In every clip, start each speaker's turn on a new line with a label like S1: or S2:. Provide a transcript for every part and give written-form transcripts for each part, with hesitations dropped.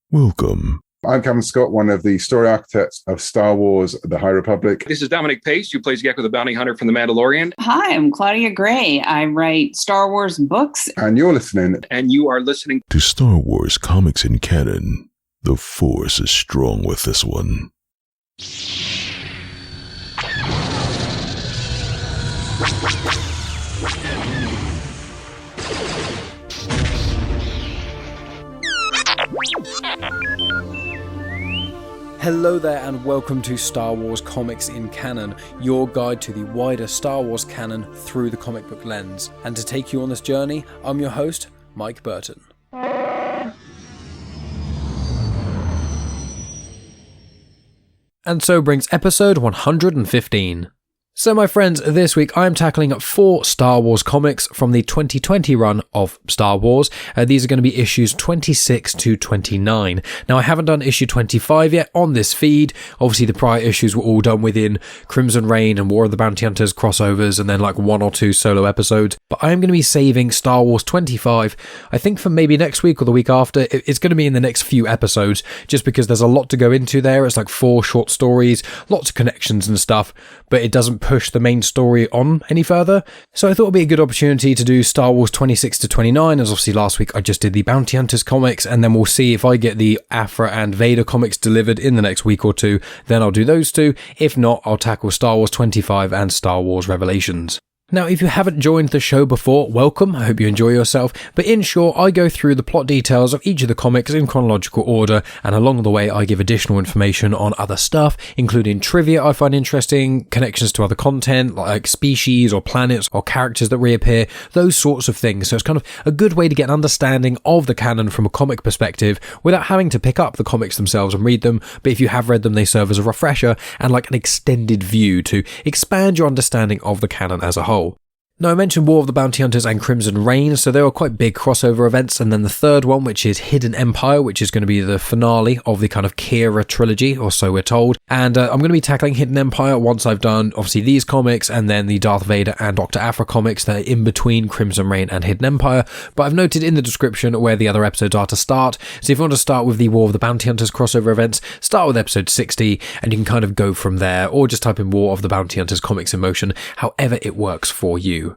S1: Welcome.
S2: I'm Cameron Scott, one of the story architects of Star Wars: The High Republic.
S3: This is Dominic Pace, who plays Gekko the Bounty Hunter from The Mandalorian.
S4: Hi, I'm Claudia Gray. I write Star Wars books.
S2: And you're listening.
S3: And you are listening
S1: to Star Wars Comics in Canon. The Force is strong with this one.
S5: Hello there and welcome to Star Wars Comics in Canon, your guide to the wider Star Wars canon through the comic book lens. And to take you on this journey, I'm your host, Mike Burton. And so brings episode 115. So my friends, this week I'm tackling 4 Star Wars comics from the 2020 run of Star Wars. These are going to be issues 26 to 29. Now I haven't done issue 25 yet on this feed. Obviously the prior issues were all done within Crimson Reign and War of the Bounty Hunters crossovers and then like 1 or 2 solo episodes. But I am going to be saving Star Wars 25, I think for maybe next week or the week after. It's going to be in the next few episodes just because there's a lot to go into there. It's like 4 short stories, lots of connections and stuff, but it doesn't push the main story on any further. So I thought it'd be a good opportunity to do Star Wars 26 to 29, as obviously last week I just did the Bounty Hunters comics, and then we'll see if I get the Aphra and Vader comics delivered in the next week or 2, then I'll do those 2. If not, I'll tackle Star Wars 25 and Star Wars Revelations. Now, if you haven't joined the show before, welcome, I hope you enjoy yourself, but in short, I go through the plot details of each of the comics in chronological order, and along the way I give additional information on other stuff, including trivia I find interesting, connections to other content, like species or planets or characters that reappear, those sorts of things. So it's kind of a good way to get an understanding of the canon from a comic perspective without having to pick up the comics themselves and read them, but if you have read them, they serve as a refresher and like an extended view to expand your understanding of the canon as a whole. Now I mentioned War of the Bounty Hunters and Crimson Reign, so they were quite big crossover events, and then the third one, which is Hidden Empire, which is going to be the finale of the kind of Kira trilogy, or so we're told, and I'm going to be tackling Hidden Empire once I've done obviously these comics, and then the Darth Vader and Dr. Aphra comics that are in between Crimson Reign and Hidden Empire, but I've noted in the description where the other episodes are to start, so if you want to start with the War of the Bounty Hunters crossover events, start with episode 60, and you can kind of go from there, or just type in War of the Bounty Hunters comics in motion, however it works for you.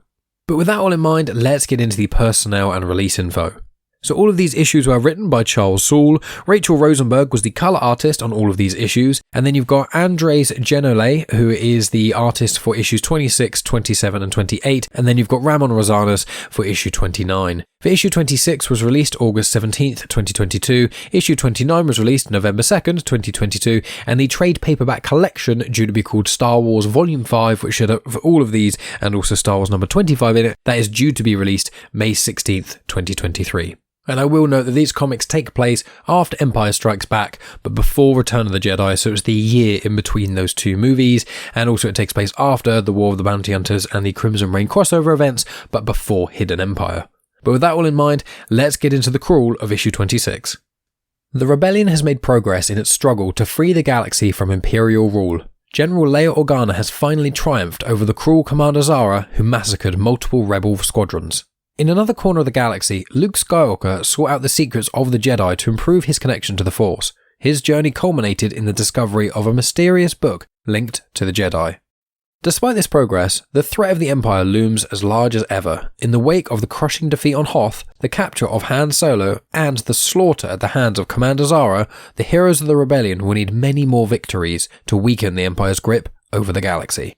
S5: But with that all in mind, let's get into the personnel and release info. So all of these issues were written by Charles Soule. Rachelle Rosenberg was the colour artist on all of these issues. And then you've got Andrés Genolet, who is the artist for issues 26, 27 and 28. And then you've got Ramon Rosanas for issue 29. For issue 26 was released August 17th, 2022. Issue 29 was released November 2nd, 2022. And the trade paperback collection, due to be called Star Wars Volume 5, which had for all of these and also Star Wars number 25 in it, that is due to be released May 16th, 2023. And I will note that these comics take place after Empire Strikes Back, but before Return of the Jedi, so it's the year in between those 2 movies, and also it takes place after the War of the Bounty Hunters and the Crimson Reign crossover events, but before Hidden Empire. But with that all in mind, let's get into the crawl of issue 26. The Rebellion has made progress in its struggle to free the galaxy from Imperial rule. General Leia Organa has finally triumphed over the cruel Commander Zara, who massacred multiple rebel squadrons. In another corner of the galaxy, Luke Skywalker sought out the secrets of the Jedi to improve his connection to the Force. His journey culminated in the discovery of a mysterious book linked to the Jedi. Despite this progress, the threat of the Empire looms as large as ever. In the wake of the crushing defeat on Hoth, the capture of Han Solo, and the slaughter at the hands of Commander Zara, the heroes of the Rebellion will need many more victories to weaken the Empire's grip over the galaxy.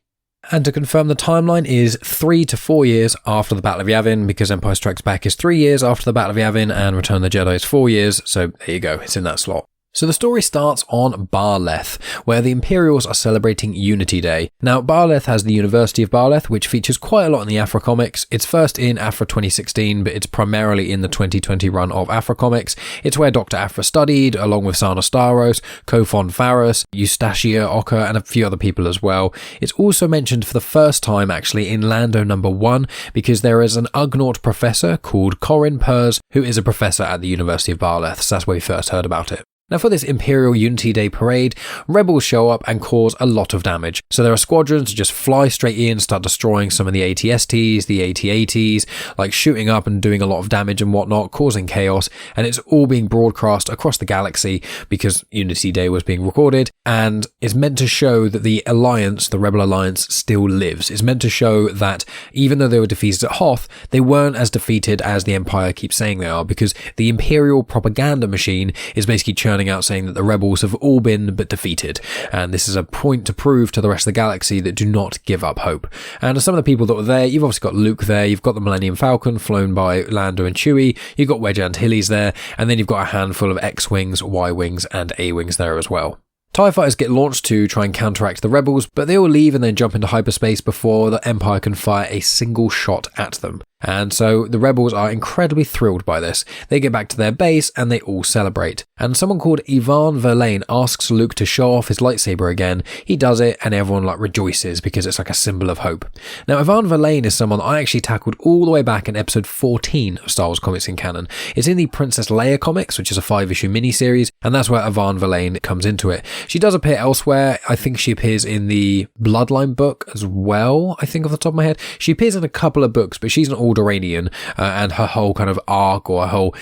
S5: And to confirm, the timeline is 3 to 4 years after the Battle of Yavin, because Empire Strikes Back is 3 years after the Battle of Yavin and Return of the Jedi is 4 years, so there you go, it's in that slot. So the story starts on Barleth, where the Imperials are celebrating Unity Day. Now, Barleth has the University of Barleth, which features quite a lot in the Aphra comics. It's first in Aphra 2016, but it's primarily in the 2020 run of Aphra comics. It's where Dr. Aphra studied, along with Sana Starros, Kofon Faris, Eustacia Ocker, and a few other people as well. It's also mentioned for the first time, actually, in Lando number 1, because there is an Ugnaught professor called Corin Purs, who is a professor at the University of Barleth, so that's where we first heard about it. Now for this Imperial Unity Day parade, rebels show up and cause a lot of damage. So there are squadrons that just fly straight in, start destroying some of the AT-STs, the AT-ATs, like shooting up and doing a lot of damage and whatnot, causing chaos, and it's all being broadcast across the galaxy because Unity Day was being recorded, and it's meant to show that the Alliance, the Rebel Alliance, still lives. It's meant to show that even though they were defeated at Hoth, they weren't as defeated as the Empire keeps saying they are, because the Imperial propaganda machine is basically churning out saying that the rebels have all been but defeated, and this is a point to prove to the rest of the galaxy that do not give up hope. And some of the people that were there, you've obviously got Luke there, you've got the Millennium Falcon flown by Lando and Chewie, you've got Wedge Antilles there, and then you've got a handful of X-Wings, Y-Wings and A-Wings there as well. TIE fighters get launched to try and counteract the rebels, but they all leave and then jump into hyperspace before the Empire can fire a single shot at them. And so the rebels are incredibly thrilled by this. They get back to their base and they all celebrate. And someone called Ivan Verlaine asks Luke to show off his lightsaber again. He does it and everyone rejoices because it's like a symbol of hope. Now Ivan Verlaine is someone I actually tackled all the way back in episode 14 of Star Wars Comics in Canon. It's in the Princess Leia comics, which is a 5-issue miniseries, and that's where Ivan Verlaine comes into it. She does appear elsewhere. I think she appears in the Bloodline book as well, I think off the top of my head. She appears in a couple of books, but she's an Alderaanian, and her whole kind of arc or her whole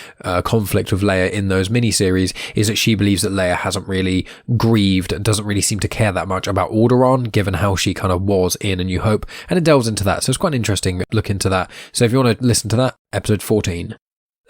S5: conflict with Leia in those miniseries is that she believes that Leia hasn't really grieved and doesn't really seem to care that much about Alderaan, given how she kind of was in A New Hope, and it delves into that. So it's quite an interesting look into that. So if you want to listen to that, episode 14.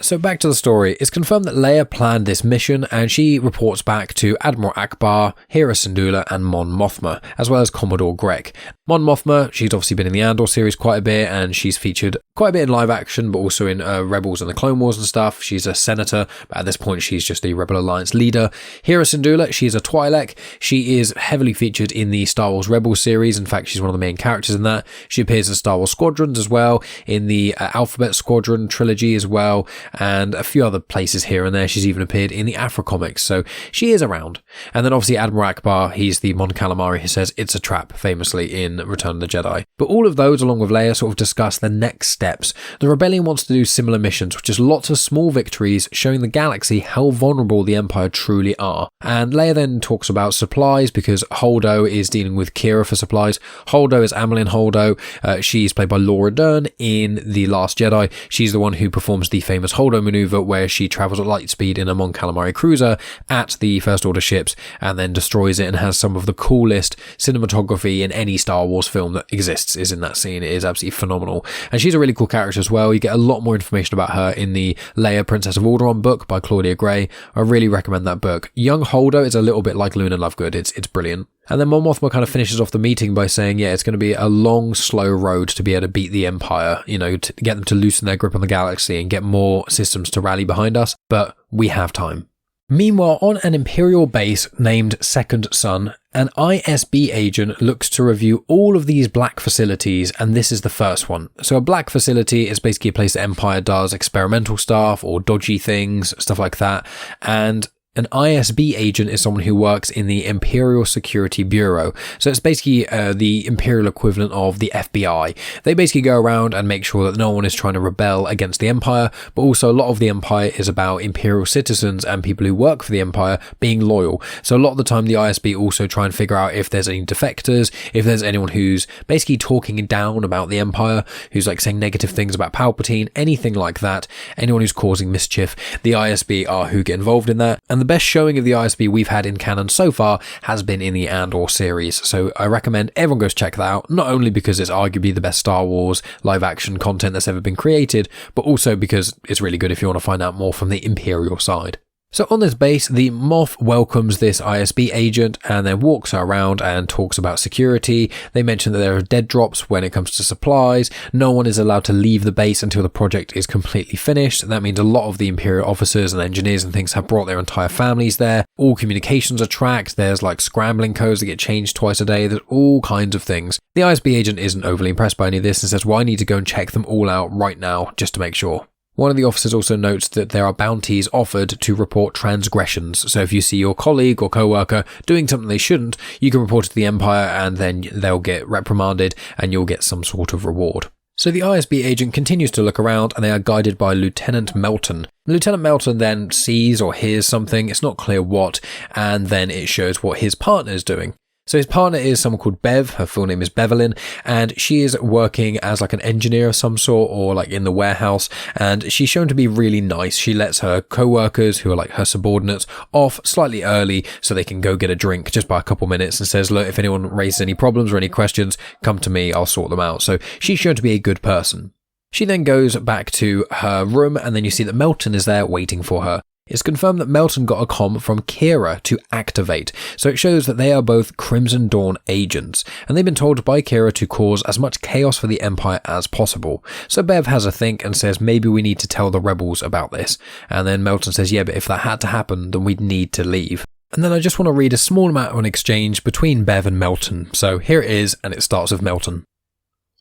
S5: So back to the story. It's confirmed that Leia planned this mission, and she reports back to Admiral Akbar, Hera Syndulla and Mon Mothma, as well as Commodore Greg. Mon Mothma, she's obviously been in the Andor series quite a bit, and she's featured quite a bit in live action, but also in Rebels and the Clone Wars and stuff. She's a senator, but at this point she's just a Rebel Alliance leader. Hera Syndulla, she's a Twi'lek. She is heavily featured in the Star Wars Rebels series. In fact, she's one of the main characters in that. She appears in Star Wars Squadrons as well, in the Alphabet Squadron trilogy as well, and a few other places here and there. She's even appeared in the Afro comics, so she is around. And then obviously Admiral Akbar, he's the Mon Calamari who says it's a trap, famously in Return of the Jedi. But all of those, along with Leia, sort of discuss the next steps. The Rebellion wants to do similar missions, which is lots of small victories, showing the galaxy how vulnerable the Empire truly are. And Leia then talks about supplies, because Holdo is dealing with Kira for supplies. Holdo is Amelin Holdo. She's played by Laura Dern in The Last Jedi. She's the one who performs the famous Holdo maneuver, where she travels at light speed in a Mon Calamari cruiser at the First Order ships and then destroys it, and has some of the coolest cinematography in any Star Wars film that exists is in that scene. It is absolutely phenomenal. And she's a really cool character as well. You get a lot more information about her in the Leia Princess of Alderaan book by Claudia Gray. I really recommend that book. Young Holdo is a little bit like Luna Lovegood. It's brilliant. And then Mon Mothma kind of finishes off the meeting by saying, yeah, it's going to be a long, slow road to be able to beat the Empire, to get them to loosen their grip on the galaxy and get more systems to rally behind us, but we have time. Meanwhile, on an Imperial base named Second Son, an ISB agent looks to review all of these black facilities, and this is the first one. So a black facility is basically a place the Empire does experimental stuff or dodgy things, stuff like that, and an ISB agent is someone who works in the Imperial Security Bureau. So it's basically the Imperial equivalent of the FBI. They basically go around and make sure that no one is trying to rebel against the Empire, but also a lot of the Empire is about Imperial citizens and people who work for the Empire being loyal. So a lot of the time the ISB also try and figure out if there's any defectors, if there's anyone who's basically talking down about the Empire, who's saying negative things about Palpatine, anything like that, anyone who's causing mischief. The ISB are who get involved in that. And the best showing of the ISB we've had in canon so far has been in the Andor series, so I recommend everyone goes check that out, not only because it's arguably the best Star Wars live action content that's ever been created, but also because it's really good if you want to find out more from the Imperial side. So on this base, the Moff welcomes this ISB agent and then walks her around and talks about security. They mention that there are dead drops when it comes to supplies. No one is allowed to leave the base until the project is completely finished. That means a lot of the Imperial officers and engineers and things have brought their entire families there. All communications are tracked. There's scrambling codes that get changed twice a day. There's all kinds of things. The ISB agent isn't overly impressed by any of this and says, well, I need to go and check them all out right now just to make sure. One of the officers also notes that there are bounties offered to report transgressions. So if you see your colleague or co-worker doing something they shouldn't, you can report it to the Empire and then they'll get reprimanded and you'll get some sort of reward. So the ISB agent continues to look around and they are guided by Lieutenant Melton. Lieutenant Melton then sees or hears something, it's not clear what, and then it shows what his partner is doing. So his partner is someone called Bev, her full name is Bevelyn, and she is working as like an engineer of some sort or like in the warehouse, and she's shown to be really nice. She lets her co-workers, who are like her subordinates, off slightly early so they can go get a drink just by a couple minutes and says, look, if anyone raises any problems or any questions, come to me, I'll sort them out. So she's shown to be a good person. She then goes back to her room and then you see that Melton is there waiting for her. It's confirmed that Melton got a comm from Kira to activate, so it shows that they are both Crimson Dawn agents, and they've been told by Kira to cause as much chaos for the Empire as possible. So Bev has a think and says maybe we need to tell the rebels about this, and then Melton says yeah, but if that had to happen then we'd need to leave. And then I just want to read a small amount of an exchange between Bev and Melton, so here it is, and it starts with Melton.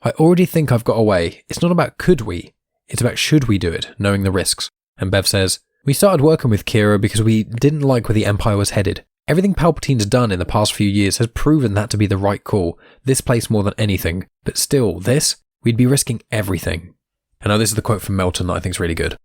S5: I already think I've got away. It's not about could we, it's about should we do it, knowing the risks. And Bev says, we started working with Kira because we didn't like where the Empire was headed. Everything Palpatine's done in the past few years has proven that to be the right call. This place more than anything. But still, we'd be risking everything. And now this is the quote from Melton that I think is really good.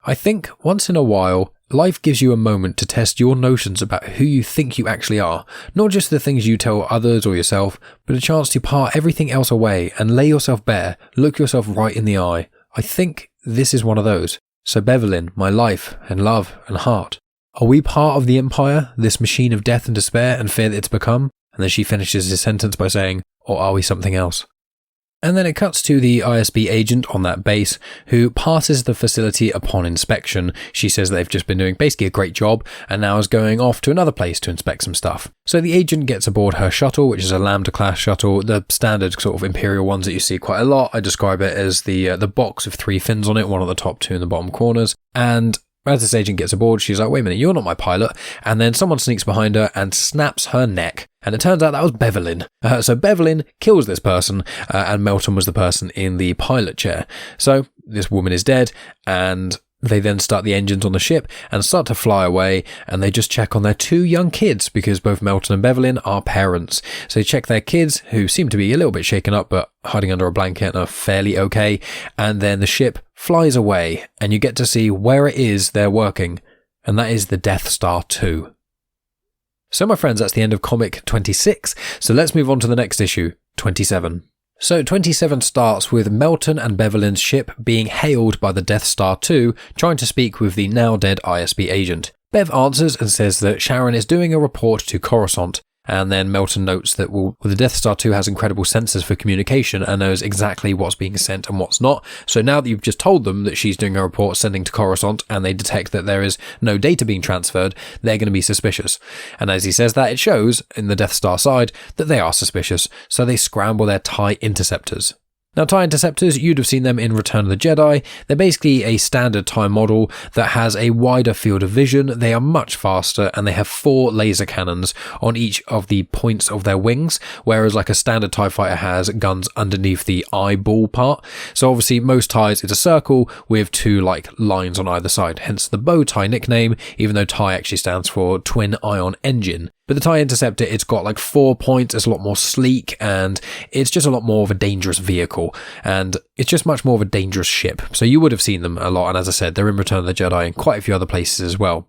S5: I think, once in a while, life gives you a moment to test your notions about who you think you actually are. Not just the things you tell others or yourself, but a chance to part everything else away and lay yourself bare, look yourself right in the eye. I think this is one of those. So Bevelyn, my life and love and heart, are we part of the Empire, this machine of death and despair and fear that it's become? And then she finishes his sentence by saying, or are we something else? And then it cuts to the ISB agent on that base who passes the facility upon inspection. She says they've just been doing basically a great job and now is going off to another place to inspect some stuff. So the agent gets aboard her shuttle, which is a Lambda class shuttle, the standard sort of Imperial ones that you see quite a lot. I describe it as the box with 3 fins on it, one at the top, 2 in the bottom corners. And as this agent gets aboard, she's like, wait a minute, you're not my pilot. And then someone sneaks behind her and snaps her neck. And it turns out that was Bevelyn. So Bevelyn kills this person, and Melton was the person in the pilot chair. So this woman is dead, and they then start the engines on the ship and start to fly away, and they just check on their 2 young kids because both Melton and Bevelyn are parents. So they check their kids, who seem to be a little bit shaken up but hiding under a blanket and are fairly okay, and then the ship flies away and you get to see where it is they're working, and that is the Death Star 2. So my friends, that's the end of comic 26, so let's move on to the next issue, 27. So 27 starts with Melton and Bevelyn's ship being hailed by the Death Star 2, trying to speak with the now dead ISB agent. Bev answers and says that Sharon is doing a report to Coruscant, and then Melton notes that the Death Star 2 has incredible sensors for communication and knows exactly what's being sent and what's not. So now that you've just told them that she's doing a report sending to Coruscant and they detect that there is no data being transferred, they're going to be suspicious. And as he says that, it shows in the Death Star side that they are suspicious, so they scramble their TIE interceptors. Now, TIE interceptors, you'd have seen them in Return of the Jedi. They're basically a standard TIE model that has a wider field of vision. They are much faster and they have 4 laser cannons on each of the points of their wings, whereas like a standard TIE fighter has guns underneath the eyeball part. So obviously most TIEs, it's a circle with 2 like lines on either side, hence the bow tie nickname, even though TIE actually stands for Twin Ion Engine. But the TIE Interceptor, it's got like 4 points, it's a lot more sleek, and it's just a lot more of a dangerous vehicle, and it's just much more of a dangerous ship. So you would have seen them a lot, and as I said, they're in Return of the Jedi and quite a few other places as well.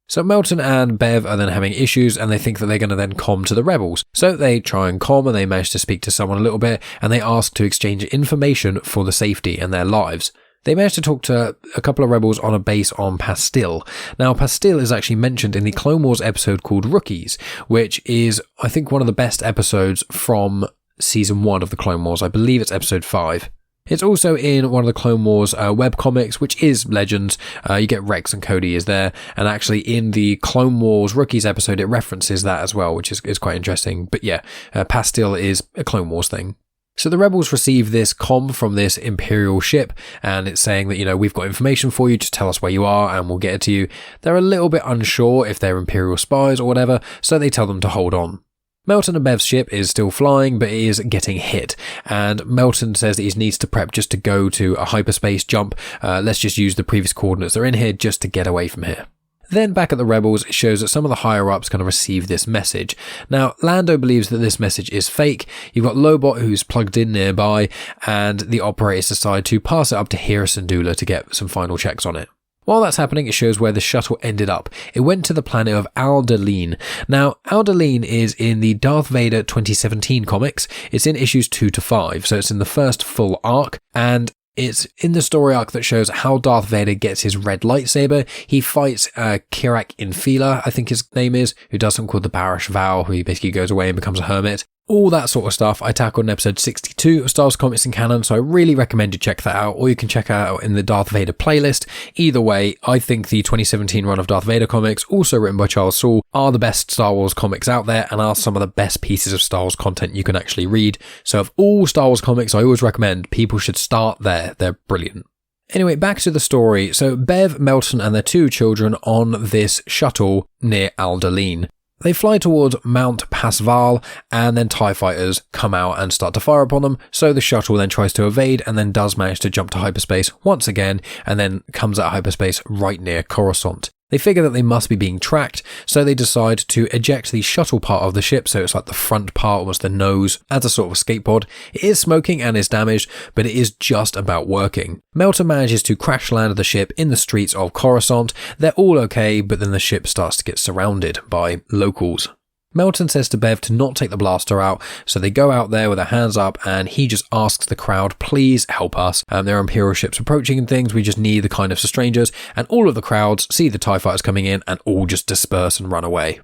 S5: So Melton and Bev are then having issues, and they think that they're going to then comm to the rebels. So they try and comm, and they manage to speak to someone a little bit, and they ask to exchange information for the safety and their lives. They managed to talk to a couple of rebels on a base on Pastille. Now, Pastille is actually mentioned in the Clone Wars episode called Rookies, which is, I think, one of the best episodes from Season 1 of the Clone Wars. I believe it's Episode 5. It's also in one of the Clone Wars webcomics, which is Legends. You get Rex and Cody is there, and actually in the Clone Wars Rookies episode, it references that as well, which is quite interesting. But yeah, Pastille is a Clone Wars thing. So the rebels receive this comm from this Imperial ship, and it's saying that, you know, we've got information for you, just tell us where you are and we'll get it to you. They're a little bit unsure if they're Imperial spies or whatever, so they tell them to hold on. Melton and Bev's ship is still flying, but it is getting hit, and Melton says that he needs to prep just to go to a hyperspace jump. Let's just use the previous coordinates that are in here just to get away from here. Then back at the Rebels, it shows that some of the higher-ups kind of receive this message. Now, Lando believes that this message is fake. You've got Lobot who's plugged in nearby, and the operators decide to pass it up to Hera Syndulla to get some final checks on it. While that's happening, it shows where the shuttle ended up. It went to the planet of Alderaan. Now, Alderaan is in the Darth Vader 2017 comics. It's in issues 2 to 5, so it's in the first full arc, and it's in the story arc that shows how Darth Vader gets his red lightsaber. He fights Kirak Infila, I think his name is, who does something called the Barish Vow, who he basically goes away and becomes a hermit. All that sort of stuff I tackled in episode 62 of Star Wars Comics in Canon, so I really recommend you check that out, or you can check it out in the Darth Vader playlist. Either way, I think the 2017 run of Darth Vader comics, also written by Charles Soule, are the best Star Wars comics out there and are some of the best pieces of Star Wars content you can actually read. So of all Star Wars comics, I always recommend people should start there. They're brilliant. Anyway, back to the story. So Bev, Melton and their 2 children on this shuttle near Alderaan. They fly towards Mount Pasval, and then TIE fighters come out and start to fire upon them, so the shuttle then tries to evade and then does manage to jump to hyperspace once again, and then comes out of hyperspace right near Coruscant. They figure that they must be being tracked, so they decide to eject the shuttle part of the ship, so it's like the front part, almost the nose, as a sort of escape pod. It is smoking and is damaged, but it is just about working. Melton manages to crash land the ship in the streets of Coruscant. They're all okay, but then the ship starts to get surrounded by locals. Melton says to Bev to not take the blaster out, so they go out there with their hands up, and he just asks the crowd, please help us. There are Imperial ships approaching and things, we just need the kindness of strangers, and all of the crowds see the TIE fighters coming in and all just disperse and run away.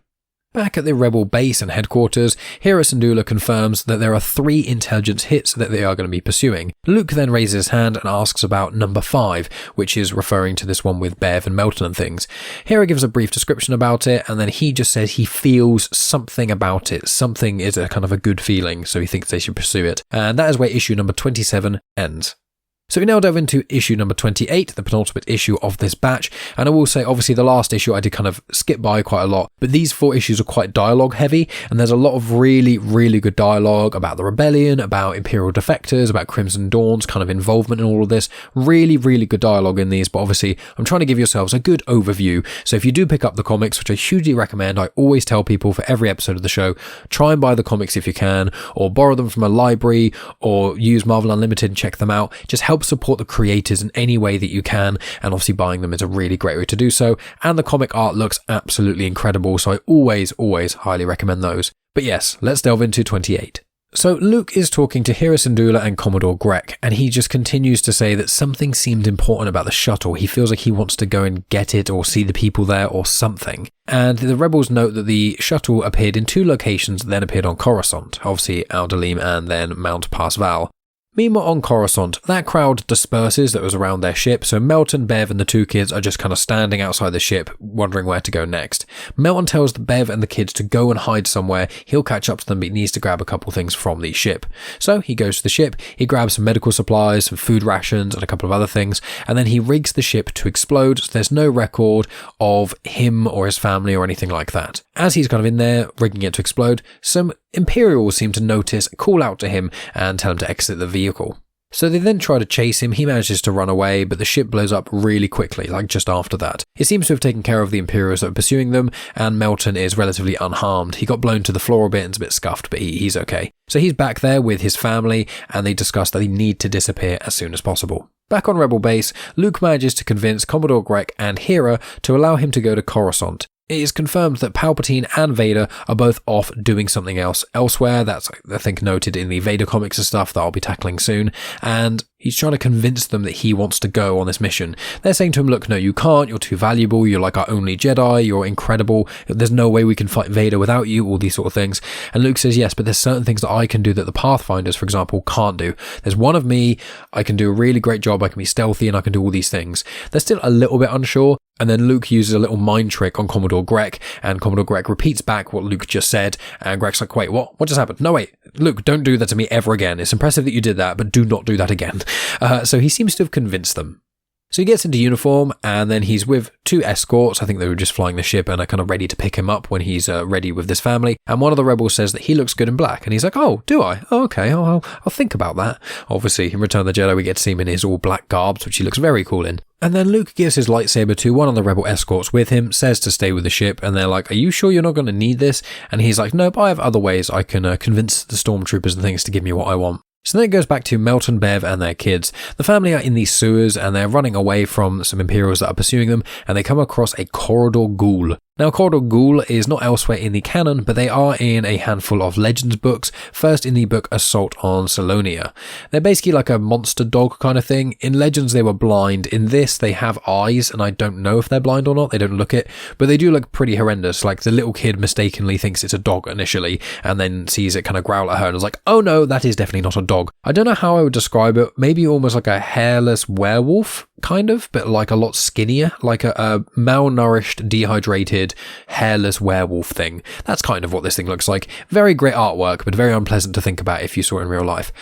S5: Back at the Rebel base and headquarters, Hera Syndulla confirms that there are 3 intelligence hits that they are going to be pursuing. Luke then raises his hand and asks about number 5, which is referring to this one with Bev and Melton and things. Hera gives a brief description about it, and then he just says he feels something about it. Something is a kind of a good feeling, so he thinks they should pursue it. And that is where issue number 27 ends. So we now delve into issue number 28, the penultimate issue of this batch, and I will say obviously the last issue I did kind of skip by quite a lot, but these 4 issues are quite dialogue heavy, and there's a lot of really, really good dialogue about the rebellion, about Imperial defectors, about Crimson Dawn's kind of involvement in all of this. Really, really good dialogue in these, but obviously I'm trying to give yourselves a good overview, so if you do pick up the comics, which I hugely recommend, I always tell people for every episode of the show, try and buy the comics if you can, or borrow them from a library, or use Marvel Unlimited and check them out. Just help support the creators in any way that you can, and obviously buying them is a really great way to do so, and the comic art looks absolutely incredible, so I always highly recommend those. But yes, let's delve into 28. So Luke is talking to Hera Syndulla and Commodore Grek, and he just continues to say that something seemed important about the shuttle. He feels like he wants to go and get it or see the people there or something. And the rebels note that the shuttle appeared in 2 locations, then appeared on Coruscant, obviously Alderaan and then Mount Pasval. Meanwhile on Coruscant, that crowd disperses that was around their ship, so Melton, Bev and the 2 kids are just kind of standing outside the ship, wondering where to go next. Melton tells Bev and the kids to go and hide somewhere. He'll catch up to them, but he needs to grab a couple things from the ship. So he goes to the ship, he grabs some medical supplies, some food rations and a couple of other things, and then he rigs the ship to explode, so there's no record of him or his family or anything like that. As he's kind of in there, rigging it to explode, some Imperials seem to notice, call out to him and tell him to exit the vehicle. So they then try to chase him, he manages to run away, but the ship blows up really quickly, like just after that. It seems to have taken care of the Imperials that are pursuing them, and Melton is relatively unharmed. He got blown to the floor a bit and is a bit scuffed, but he's okay. So he's back there with his family, and they discuss that they need to disappear as soon as possible. Back on Rebel base, Luke manages to convince Commodore Grek and Hera to allow him to go to Coruscant. It is confirmed that Palpatine and Vader are both off doing something else elsewhere. That's, I think, noted in the Vader comics and stuff that I'll be tackling soon. And he's trying to convince them that he wants to go on this mission. They're saying to him, look, no, you can't. You're too valuable. You're like our only Jedi. You're incredible. There's no way we can fight Vader without you, all these sort of things. And Luke says, yes, but there's certain things that I can do that the Pathfinders, for example, can't do. There's one of me. I can do a really great job. I can be stealthy and I can do all these things. They're still a little bit unsure. And then Luke uses a little mind trick on Commodore Grek, and Commodore Grek repeats back what Luke just said, and Grek's like, wait, what? What just happened? No, wait, Luke, don't do that to me ever again. It's impressive that you did that, but do not do that again. So he seems to have convinced them. So he gets into uniform, and then he's with 2 escorts. I think they were just flying the ship and are kind of ready to pick him up when he's ready with this family. And one of the rebels says that he looks good in black. And he's like, oh, do I? Oh, okay, I'll think about that. Obviously, in Return of the Jedi, we get to see him in his all black garbs, which he looks very cool in. And then Luke gives his lightsaber to one of the rebel escorts with him, says to stay with the ship, and they're like, are you sure you're not going to need this? And he's like, nope, I have other ways I can convince the stormtroopers and things to give me what I want. So then it goes back to Melton, Bev, and their kids. The family are in these sewers, and they're running away from some Imperials that are pursuing them, and they come across a corridor ghoul. Now, Corridor Ghoul is not elsewhere in the canon, but they are in a handful of Legends books, first in the book Assault on Salonia. They're basically like a monster dog kind of thing. In Legends, they were blind. In this, they have eyes, and I don't know if they're blind or not. They don't look it, but they do look pretty horrendous. Like, the little kid mistakenly thinks it's a dog initially, and then sees it kind of growl at her, and is like, oh no, that is definitely not a dog. I don't know how I would describe it. Maybe almost like a hairless werewolf, kind of, but like a lot skinnier, like a malnourished, dehydrated, hairless werewolf thing. That's kind of what this thing looks like. Very great artwork, but very unpleasant to think about if you saw it in real life.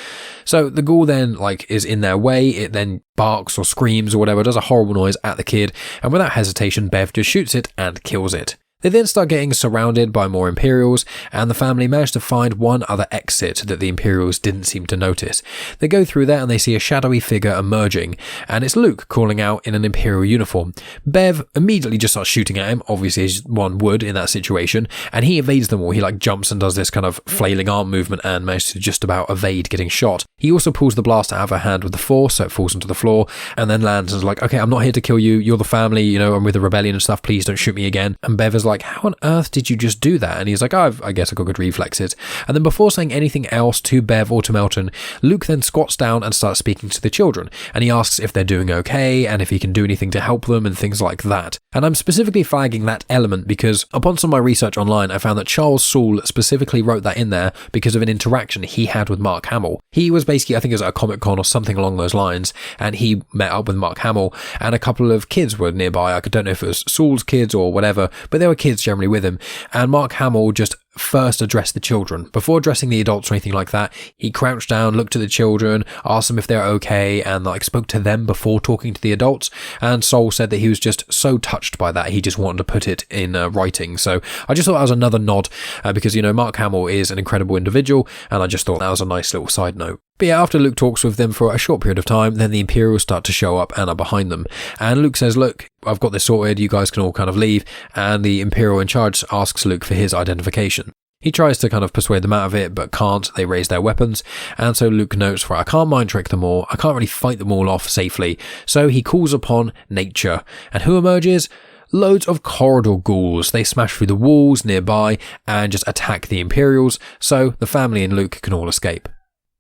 S5: So the ghoul then is in their way. It then barks or screams or whatever, does a horrible noise at the kid, and without hesitation, Bev just shoots it and kills it. They then start getting surrounded by more Imperials, and the family manage to find one other exit that the Imperials didn't seem to notice. They go through there and they see a shadowy figure emerging, and it's Luke calling out in an Imperial uniform. Bev immediately just starts shooting at him, obviously as one would in that situation, and he evades them all. He jumps and does this kind of flailing arm movement and manages to just about evade getting shot. He also pulls the blaster out of her hand with the Force, so it falls onto the floor, and then lands and is like, okay, I'm not here to kill you, you're the family, I'm with the rebellion and stuff, please don't shoot me again. And Bev is like, how on earth did you just do that? And he's like, I guess I got good reflexes. And then before saying anything else to Bev or to Melton, Luke then squats down and starts speaking to the children, and he asks if they're doing okay and if he can do anything to help them and things like that. And I'm specifically flagging that element because upon some of my research online, I found that Charles Soule specifically wrote that in there because of an interaction he had with Mark Hamill. He was basically, I think it was at a Comic-Con or something along those lines, and he met up with Mark Hamill, and a couple of kids were nearby. I don't know if it was Soule's kids or whatever, but there were kids generally with him, and Mark Hamill just first addressed the children. Before addressing the adults or anything like that, he crouched down, looked at the children, asked them if they're okay, and spoke to them before talking to the adults. And Soule said that he was just so touched by that, he just wanted to put it in writing. So I just thought that was another nod because, Mark Hamill is an incredible individual, and I just thought that was a nice little side note. But yeah, after Luke talks with them for a short period of time, then the Imperials start to show up and are behind them. And Luke says, look, I've got this sorted, you guys can all kind of leave. And the Imperial in charge asks Luke for his identification. He tries to kind of persuade them out of it, but can't. They raise their weapons. And so Luke notes, I can't mind trick them all. I can't really fight them all off safely. So he calls upon nature. And who emerges? Loads of corridor ghouls. They smash through the walls nearby and just attack the Imperials. So the family and Luke can all escape.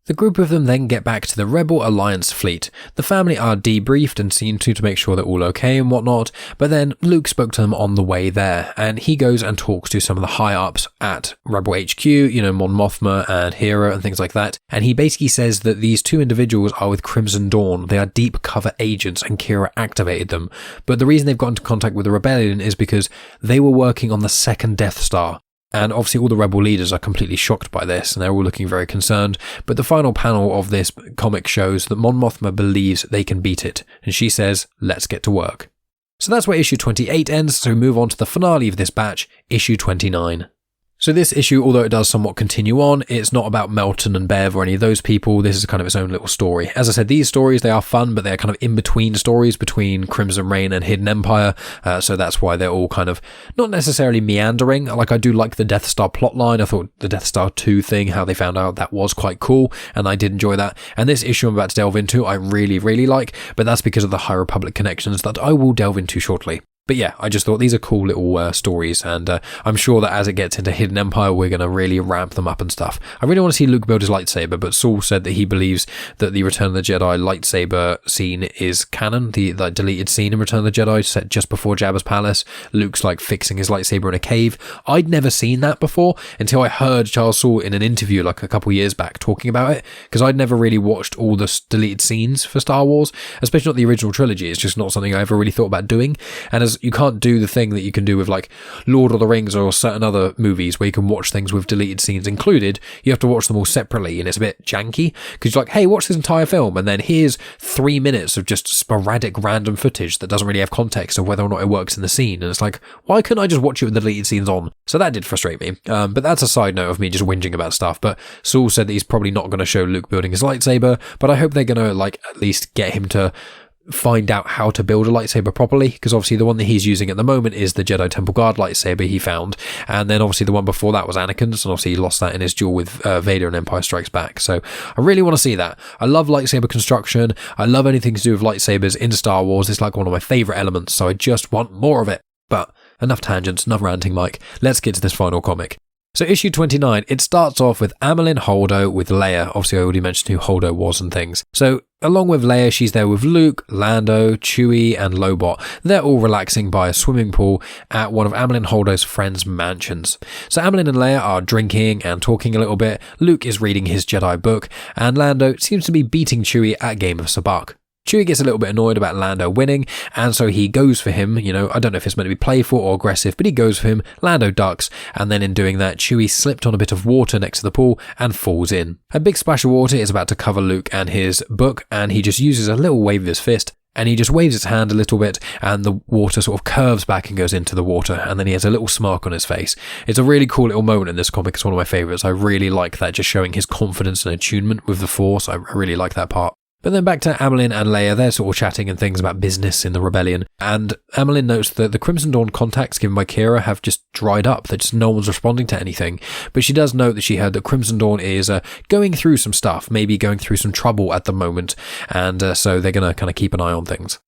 S5: The group of them then get back to the Rebel Alliance fleet. The family are debriefed and seen to make sure they're all okay and whatnot, but then Luke spoke to them on the way there, and he goes and talks to some of the high-ups at Rebel HQ, Mon Mothma and Hera and things like that, and he basically says that these 2 individuals are with Crimson Dawn. They are deep cover agents, and Kira activated them, but the reason they've got into contact with the Rebellion is because they were working on the second Death Star. And obviously all the rebel leaders are completely shocked by this, and they're all looking very concerned. But the final panel of this comic shows that Mon Mothma believes they can beat it, and she says, let's get to work. So that's where issue 28 ends, so we move on to the finale of this batch, issue 29. So this issue, although it does somewhat continue on, it's not about Melton and Bev or any of those people. This is kind of its own little story. As I said, these stories, they are fun, but they're kind of in-between stories between Crimson Reign and Hidden Empire. So that's why they're all kind of not necessarily meandering. I do like the Death Star plotline. I thought the Death Star 2 thing, how they found out, that was quite cool, and I did enjoy that. And this issue I'm about to delve into, I really, really like, but that's because of the High Republic connections that I will delve into shortly. But yeah, I just thought these are cool little stories, and I'm sure that as it gets into Hidden Empire, we're going to really ramp them up and stuff. I really want to see Luke build his lightsaber, but Soule said that he believes that the Return of the Jedi lightsaber scene is canon, the deleted scene in Return of the Jedi set just before Jabba's palace. Luke's fixing his lightsaber in a cave. I'd never seen that before until I heard Charles Soule in an interview a couple years back talking about it, because I'd never really watched all the deleted scenes for Star Wars, especially not the original trilogy. It's just not something I ever really thought about doing. And as because you can't do the thing that you can do with like Lord of the Rings or certain other movies where you can watch things with deleted scenes included. You have to watch them all separately, and it's a bit janky because you're like, hey, watch this entire film, and then here's 3 minutes of just sporadic random footage that doesn't really have context of whether or not it works in the scene. And it's like, why couldn't I just watch it with the deleted scenes on? So that did frustrate me. But that's a side note of me just whinging about stuff. But Soule said that he's probably not going to show Luke building his lightsaber, but I hope they're going to like at least get him to find out how to build a lightsaber properly, because obviously the one that he's using at the moment is the Jedi Temple Guard lightsaber he found, and then obviously the one before that was Anakin's, and obviously he lost that in his duel with Vader in Empire Strikes Back. So I really want to see that. I love lightsaber construction. I love anything to do with lightsabers in Star Wars. It's like one of my favourite elements, so I just want more of it. But enough tangents, enough ranting, Mike. Let's get to this final comic. So issue 29, it starts off with Amilyn Holdo with Leia. Obviously I already mentioned who Holdo was and things. So along with Leia, she's there with Luke, Lando, Chewie and Lobot. They're all relaxing by a swimming pool at one of Amilyn Holdo's friends' mansions. So Amilyn and Leia are drinking and talking a little bit. Luke is reading his Jedi book, and Lando seems to be beating Chewie at a game of sabacc. Chewie gets a little bit annoyed about Lando winning, and so he goes for him. You know, I don't know if it's meant to be playful or aggressive, but he goes for him. Lando ducks, and then in doing that, Chewie slipped on a bit of water next to the pool and falls in. A big splash of water is about to cover Luke and his book, and he just uses a little wave of his fist, and he just waves his hand a little bit, and the water sort of curves back and goes into the water, and then he has a little smirk on his face. It's a really cool little moment in this comic. It's one of my favourites. I really like that, just showing his confidence and attunement with the Force. I really like that part. But then back to Amilyn and Leia, they're sort of chatting and things about business in the rebellion, and Amilyn notes that the Crimson Dawn contacts given by Kira have just dried up, that just no one's responding to anything. But she does note that she heard that Crimson Dawn is going through some stuff, maybe going through some trouble at the moment, and so they're going to kind of keep an eye on things.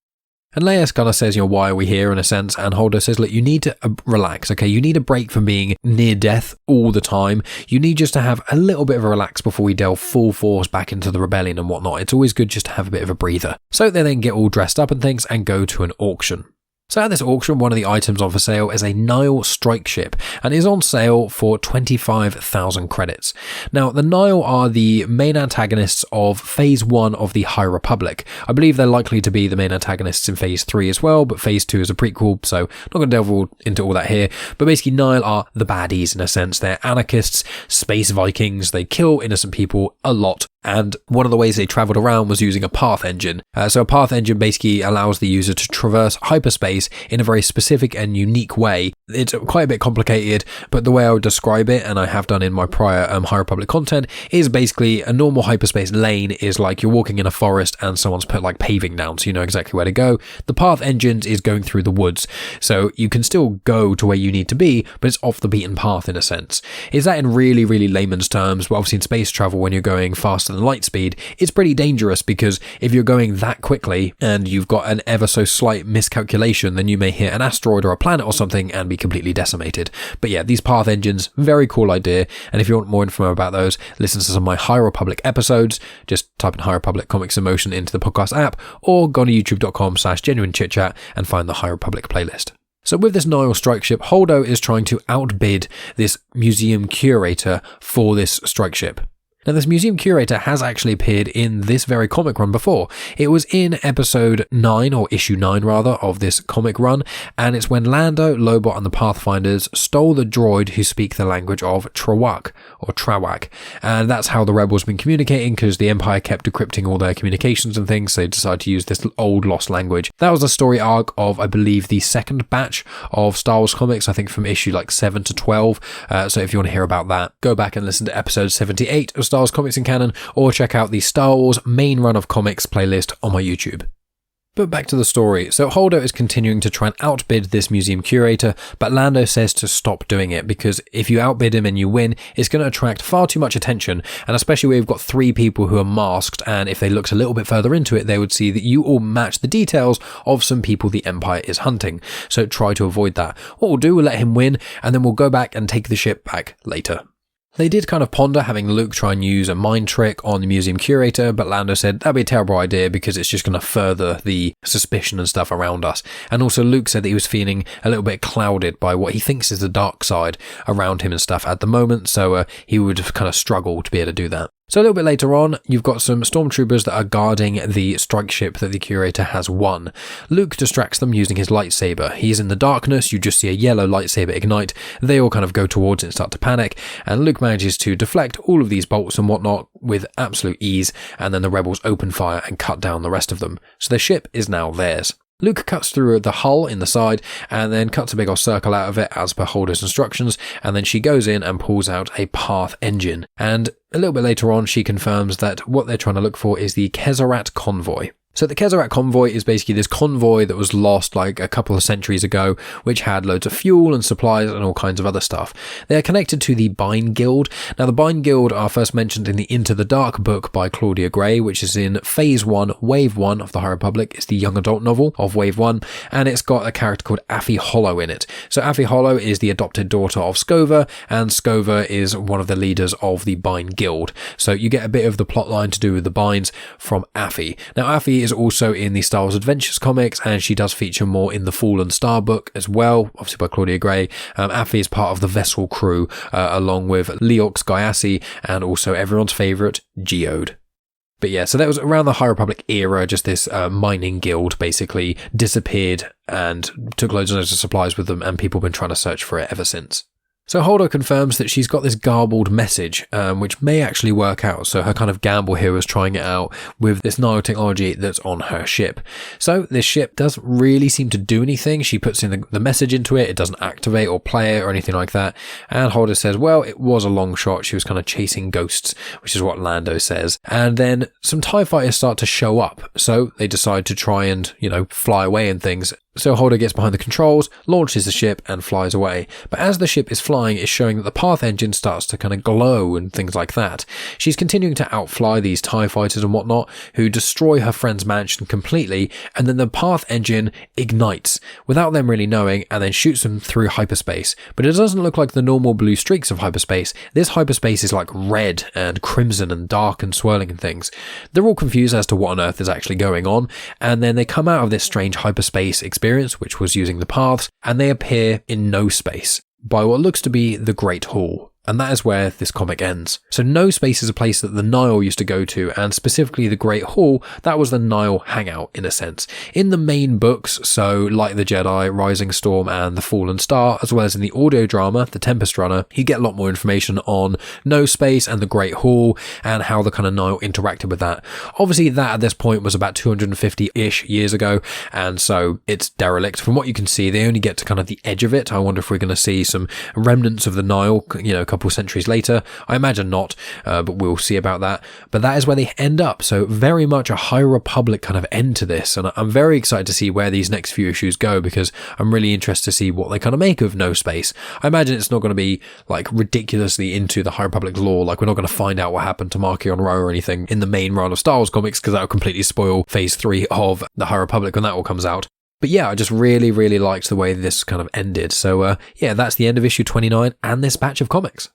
S5: And Leia kind of says, you know, why are we here in a sense? And Holdo says, look, you need to relax, okay? You need a break from being near death all the time. You need just to have a little bit of a relax before we delve full force back into the rebellion and whatnot. It's always good just to have a bit of a breather. So they then get all dressed up and things and go to an auction. So at this auction, one of the items on for sale is a Nihil strike ship, and is on sale for 25,000 credits. Now, the Nihil are the main antagonists of Phase 1 of the High Republic. I believe they're likely to be the main antagonists in Phase 3 as well, but Phase 2 is a prequel, so not going to delve into all that here. But basically, Nihil are the baddies in a sense. They're anarchists, space Vikings, they kill innocent people a lot. And one of the ways they travelled around was using a path engine. So a path engine basically allows the user to traverse hyperspace in a very specific and unique way. It's quite a bit complicated, but the way I would describe it, and I have done in my prior High Republic content, is basically a normal hyperspace lane is like you're walking in a forest and someone's put like paving down so you know exactly where to go. The path engines is going through the woods, so you can still go to where you need to be, but it's off the beaten path in a sense. Is that in really, really layman's terms? But obviously in space travel, when you're going faster than light speed, it's pretty dangerous, because if you're going that quickly and you've got an ever so slight miscalculation, then you may hit an asteroid or a planet or something and be completely decimated. But yeah, these path engines, very cool idea, and if you want more info about those, listen to some of my High Republic episodes. Just type in High Republic Comics in Motion into the podcast app, or go to youtube.com/genuine chit-chat and find the High Republic playlist. So with this Nihil strike ship, Holdo is trying to outbid this museum curator for this strike ship. Now, this museum curator has actually appeared in this very comic run before. It was in episode 9, or issue 9 rather, of this comic run, and it's when Lando, Lobot and the Pathfinders stole the droid who speak the language of Trawak, or Trawak, and that's how the rebels been communicating, because the Empire kept decrypting all their communications and things, so they decided to use this old lost language. That was the story arc of, I believe, the second batch of Star Wars comics, I think from issue like 7 to 12, so if you want to hear about that, go back and listen to episode 78 of Star Wars Comics in Canon, or check out the Star Wars main run of comics playlist on my YouTube. But back to the story. So Holdo is continuing to try and outbid this museum curator, but Lando says to stop doing it, because if you outbid him and you win, it's going to attract far too much attention, and especially where you've got 3 people who are masked, and if they looked a little bit further into it, they would see that you all match the details of some people the Empire is hunting. So try to avoid that. What we'll do, we'll let him win, and then we'll go back and take the ship back later. They did kind of ponder having Luke try and use a mind trick on the museum curator, but Lando said that'd be a terrible idea because it's just going to further the suspicion and stuff around us. And also Luke said that he was feeling a little bit clouded by what he thinks is the dark side around him and stuff at the moment, so he would kind of struggle to be able to do that. So a little bit later on, you've got some stormtroopers that are guarding the strike ship that the curator has won. Luke distracts them using his lightsaber. He's in the darkness, you just see a yellow lightsaber ignite, they all kind of go towards it and start to panic, and Luke manages to deflect all of these bolts and whatnot with absolute ease, and then the rebels open fire and cut down the rest of them. So the ship is now theirs. Luke cuts through the hull in the side and then cuts a big old circle out of it as per Holder's instructions, and then she goes in and pulls out a Path engine. And a little bit later on, she confirms that what they're trying to look for is the Kezerat convoy. So the Kezerat convoy is basically this convoy that was lost like a couple of centuries ago, which had loads of fuel and supplies and all kinds of other stuff. They are connected to the Bine Guild. Now the Bine Guild are first mentioned in the Into the Dark book by Claudia Gray, which is in Phase 1, Wave 1 of the High Republic. It's the young adult novel of Wave 1, and it's got a character called Affie Hollow in it. So Affie Hollow is the adopted daughter of Scova, and Scova is one of the leaders of the Bine Guild. So you get a bit of the plot line to do with the Bines from Affie. Now Affie is also in the Star Wars Adventures comics, and she does feature more in the Fallen Star book as well, obviously by Claudia Gray. Affie is part of the vessel crew, along with Leox Gyasi and also everyone's favourite, Geode. But yeah, so that was around the High Republic era, just this mining guild basically disappeared and took loads of supplies with them, and people have been trying to search for it ever since. So Holdo confirms that she's got this garbled message, which may actually work out. So her kind of gamble here was trying it out with this nanotechnology that's on her ship. So this ship doesn't really seem to do anything. She puts in the message into it. It doesn't activate or play it or anything like that. And Holdo says, well, it was a long shot. She was kind of chasing ghosts, which is what Lando says. And then some TIE fighters start to show up. So they decide to try and, fly away and things. So Holdo gets behind the controls, launches the ship and flies away. But as the ship is flying, it's showing that the Path engine starts to kind of glow and things like that. She's continuing to outfly these TIE fighters and whatnot, who destroy her friend's mansion completely, and then the Path engine ignites without them really knowing and then shoots them through hyperspace. But it doesn't look like the normal blue streaks of hyperspace. This hyperspace is like red and crimson and dark and swirling and things. They're all confused as to what on earth is actually going on, and then they come out of this strange hyperspace experience, which was using the paths, and they appear in no space by what looks to be the Great Hall. And that is where this comic ends. So No Space is a place that the Nihil used to go to, and specifically the Great Hall, that was the Nihil hangout in a sense. In the main books, so like the Jedi, Rising Storm and the Fallen Star, as well as in the audio drama, The Tempest Runner, you get a lot more information on No Space and the Great Hall and how the kind of Nihil interacted with that. Obviously that at this point was about 250-ish years ago, and so it's derelict. From what you can see, they only get to kind of the edge of it. I wonder if we're going to see some remnants of the Nihil, a couple centuries later. I imagine not, but we'll see about that. But that is where they end up. So very much a High Republic kind of end to this. And I'm very excited to see where these next few issues go, because I'm really interested to see what they kind of make of No Space. I imagine it's not going to be like ridiculously into the High Republic lore. Like we're not going to find out what happened to Markion Ro or anything in the main run of Star Wars comics, because that will completely spoil Phase 3 of the High Republic when that all comes out. But yeah, I just really, really liked the way this kind of ended. So yeah, that's the end of issue 29 and this batch of comics.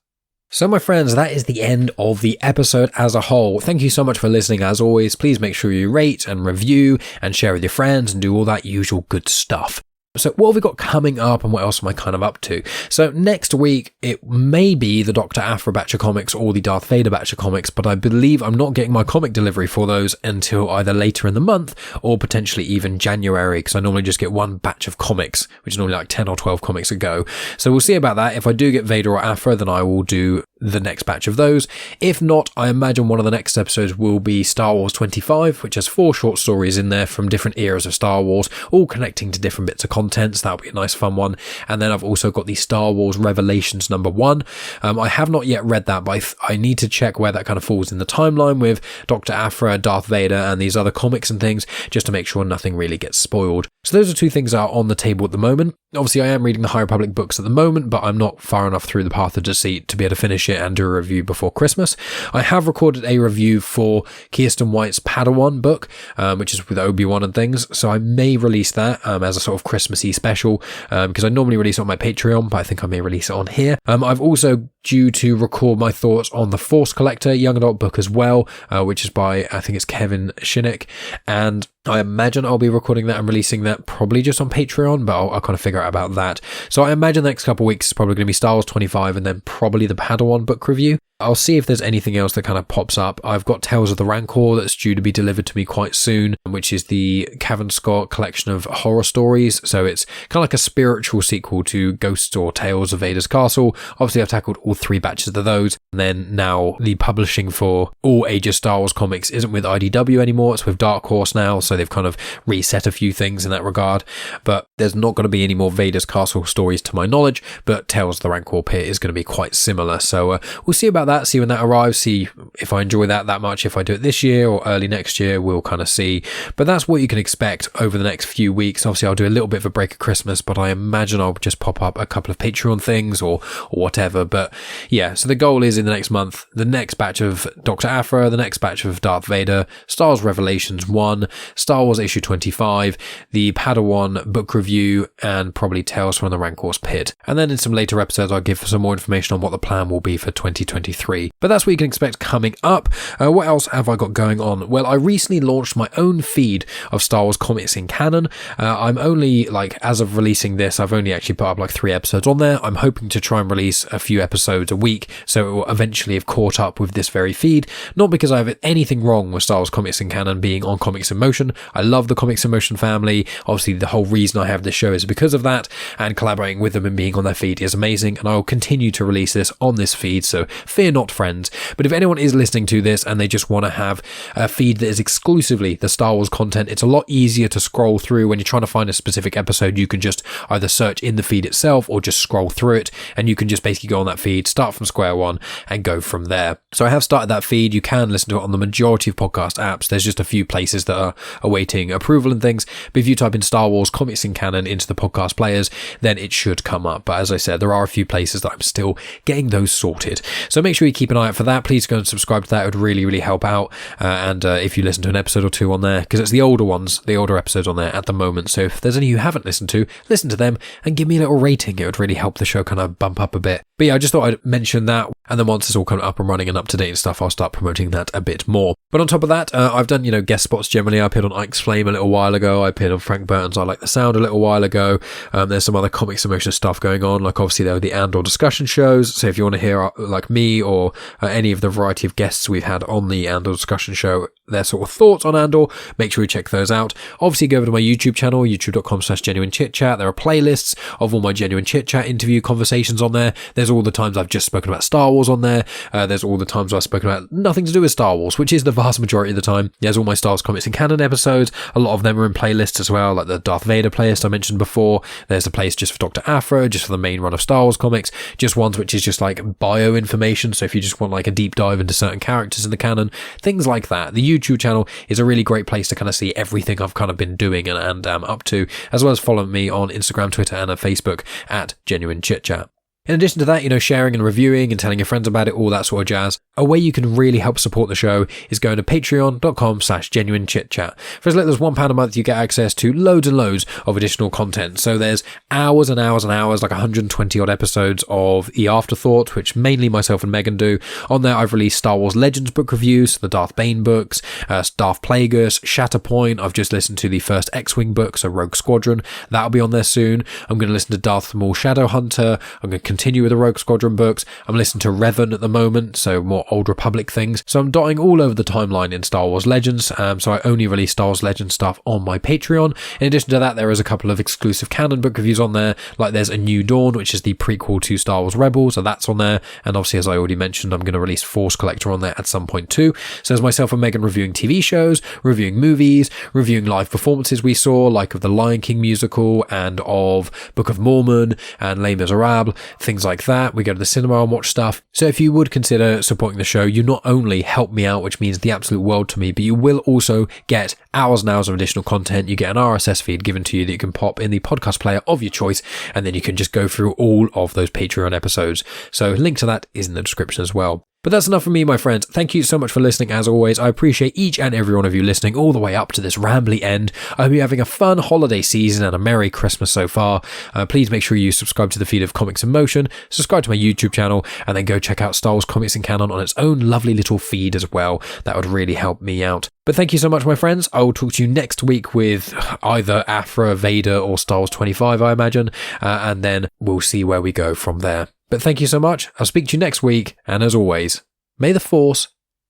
S5: So my friends, that is the end of the episode as a whole. Thank you so much for listening as always. Please make sure you rate and review and share with your friends and do all that usual good stuff. So what have we got coming up and what else am I kind of up to? So next week, it may be the Dr. Aphra batch of comics or the Darth Vader batch of comics, but I believe I'm not getting my comic delivery for those until either later in the month or potentially even January, because I normally just get one batch of comics, which is normally like 10 or 12 comics a go. So we'll see about that. If I do get Vader or Aphra, then I will do the next batch of those. If not, I imagine one of the next episodes will be Star Wars 25, which has 4 short stories in there from different eras of Star Wars, all connecting to different bits of content, so that'll be a nice fun one. And then I've also got the Star Wars Revelations #1. I have not yet read that, but I need to check where that kind of falls in the timeline with Dr. Aphra, Darth Vader, and these other comics and things, just to make sure nothing really gets spoiled. So those are 2 things that are on the table at the moment. Obviously, I am reading the High Republic books at the moment, but I'm not far enough through the Path of Deceit to be able to finish it and do a review before Christmas. I have recorded a review for Kirsten White's Padawan book, which is with Obi-Wan and things, so I may release that as a sort of Christmassy special, because I normally release it on my Patreon, but I think I may release it on here. I've also due to record my thoughts on the Force Collector young adult book as well, which is by, I think it's Kevin Shinnick, and I imagine I'll be recording that and releasing that probably just on Patreon, but I'll kind of figure out about that. So I imagine the next couple of weeks is probably going to be Star Wars 25 and then probably the Padawan book review. I'll see if there's anything else that kind of pops up. I've got Tales of the Rancor that's due to be delivered to me quite soon, which is the Cavan Scott collection of horror stories. So it's kind of like a spiritual sequel to Ghosts or Tales of Vader's Castle. Obviously, I've tackled all 3 batches of those. And then now the publishing for all ages Star Wars comics isn't with IDW anymore. It's with Dark Horse now. So they've kind of reset a few things in that regard. But there's not going to be any more Vader's Castle stories to my knowledge. But Tales of the Rancor Pit is going to be quite similar. So we'll see about that, see when that arrives, see if I enjoy that much. If I do it this year or early next year, we'll kind of see. But that's what you can expect over the next few weeks. Obviously, I'll do a little bit of a break at Christmas, but I imagine I'll just pop up a couple of Patreon things or whatever. But yeah, so the goal is in the next month, the next batch of Dr. Aphra, the next batch of Darth Vader, Star Wars Revelations 1, Star Wars issue 25, the Padawan book review, and probably Tales from the Rancor's Pit. And then in some later episodes, I'll give some more information on what the plan will be for 2023. But that's what you can expect coming up. What else have I got going on? Well, I recently launched my own feed of Star Wars comics in canon. I'm only, as of releasing this, I've only actually put up 3 episodes on there. I'm hoping to try and release a few episodes a week, so it will eventually have caught up with this very feed. Not because I have anything wrong with Star Wars comics in canon being on Comics in Motion. I love the Comics in Motion family. Obviously, the whole reason I have this show is because of that, and collaborating with them and being on their feed is amazing, and I will continue to release this on this feed, so fear not, friends. But if anyone is listening to this and they just want to have a feed that is exclusively the Star Wars content, it's a lot easier to scroll through. When you're trying to find a specific episode, you can just either search in the feed itself or just scroll through it, and you can just basically go on that feed, start from square one, and go from there. So I have started that feed. You can listen to it on the majority of podcast apps. There's just a few places that are awaiting approval and things, but if you type in Star Wars comics in canon into the podcast players, then it should come up. But as I said, there are a few places that I'm still getting those sorted. So make sure you keep an eye out for that. Please go and subscribe to that. It would really, really help out. And if you listen to an episode or 2 on there, because it's the older ones, the older episodes on there at the moment. So if there's any you haven't listened to, listen to them and give me a little rating. It would really help the show kind of bump up a bit. But yeah, I just thought I'd mention that. And then once it's all kind of up and running and up to date and stuff, I'll start promoting that a bit more. But on top of that, I've done, guest spots generally. I appeared on Ike's Flame a little while ago. I appeared on Frank Burton's I Like the Sound a little while ago. There's some other Comics in Motion stuff going on. Obviously there were the Andor discussion shows. So if you want to hear me or any of the variety of guests we've had on the Andor discussion show, their sort of thoughts on Andor, make sure you check those out. Obviously go over to my YouTube channel, youtube.com/genuine chit-chat. There are playlists of all my Genuine Chit-Chat interview conversations on there. There's all the times I've just spoken about Star Wars on there. There's all the times I've spoken about nothing to do with Star Wars, which is the vast majority of the time. There's all my Star Wars comics in canon episodes. A lot of them are in playlists as well, like the Darth Vader playlist I mentioned before. There's a place just for Dr. Aphra, just for the main run of Star Wars comics. Just ones which is just bio information. So if you just want a deep dive into certain characters in the canon, things like that. The YouTube channel is a really great place to kind of see everything I've kind of been doing and up to, as well as follow me on Instagram, Twitter, and Facebook at Genuine Chit-Chat. In addition to that, sharing and reviewing and telling your friends about it, all that sort of jazz. A way you can really help support the show is going to patreon.com/genuine chit-chat. For as little as £1 a month, you get access to loads and loads of additional content. So there's hours and hours and hours, 120 odd episodes of The Afterthought, which mainly myself and Megan do. On there, I've released Star Wars Legends book reviews, the Darth Bane books, Darth Plagueis, Shatterpoint. I've just listened to the first X-Wing book, so Rogue Squadron. That'll be on there soon. I'm going to listen to Darth Maul Shadowhunter. I'm going to continue with the Rogue Squadron books. I'm listening to Revan at the moment, so more Old Republic things. So I'm dotting all over the timeline in Star Wars Legends, so I only release Star Wars Legends stuff on my Patreon. In addition to that, there is a couple of exclusive canon book reviews on there, there's A New Dawn, which is the prequel to Star Wars Rebels, so that's on there. And obviously, as I already mentioned, I'm going to release Force Collector on there at some point too. So there's myself and Megan reviewing TV shows, reviewing movies, reviewing live performances we saw, of the Lion King musical and of Book of Mormon and Les Miserables, things like that. We go to the cinema and watch stuff. So if you would consider supporting the show, you not only help me out, which means the absolute world to me, but you will also get hours and hours of additional content. You get an RSS feed given to you that you can pop in the podcast player of your choice, and then you can just go through all of those Patreon episodes. So link to that is in the description as well. But that's enough from me, my friends. Thank you so much for listening, as always. I appreciate each and every one of you listening all the way up to this rambly end. I hope you're having a fun holiday season and a Merry Christmas so far. Please make sure you subscribe to the feed of Comics in Motion, subscribe to my YouTube channel, and then go check out Star Wars Comics in Canon on its own lovely little feed as well. That would really help me out. But thank you so much, my friends. I will talk to you next week with either Aphra, Vader, or Star Wars 25, I imagine. And then we'll see where we go from there. But thank you so much. I'll speak to you next week. And as always, May the Force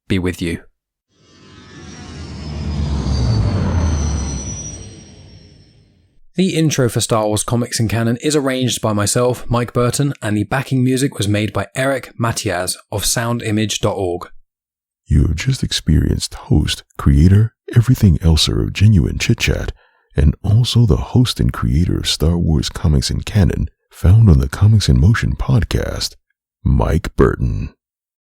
S5: be with you. The intro for Star Wars Comics in Canon is arranged by myself, Mike Burton, and the backing music was made by Eric Matias of soundimage.org.
S1: You have just experienced host, creator, everything elser of genuine Chit-Chat, and also the host and creator of Star Wars Comics in Canon, found on the Comics in Motion podcast, Mike Burton.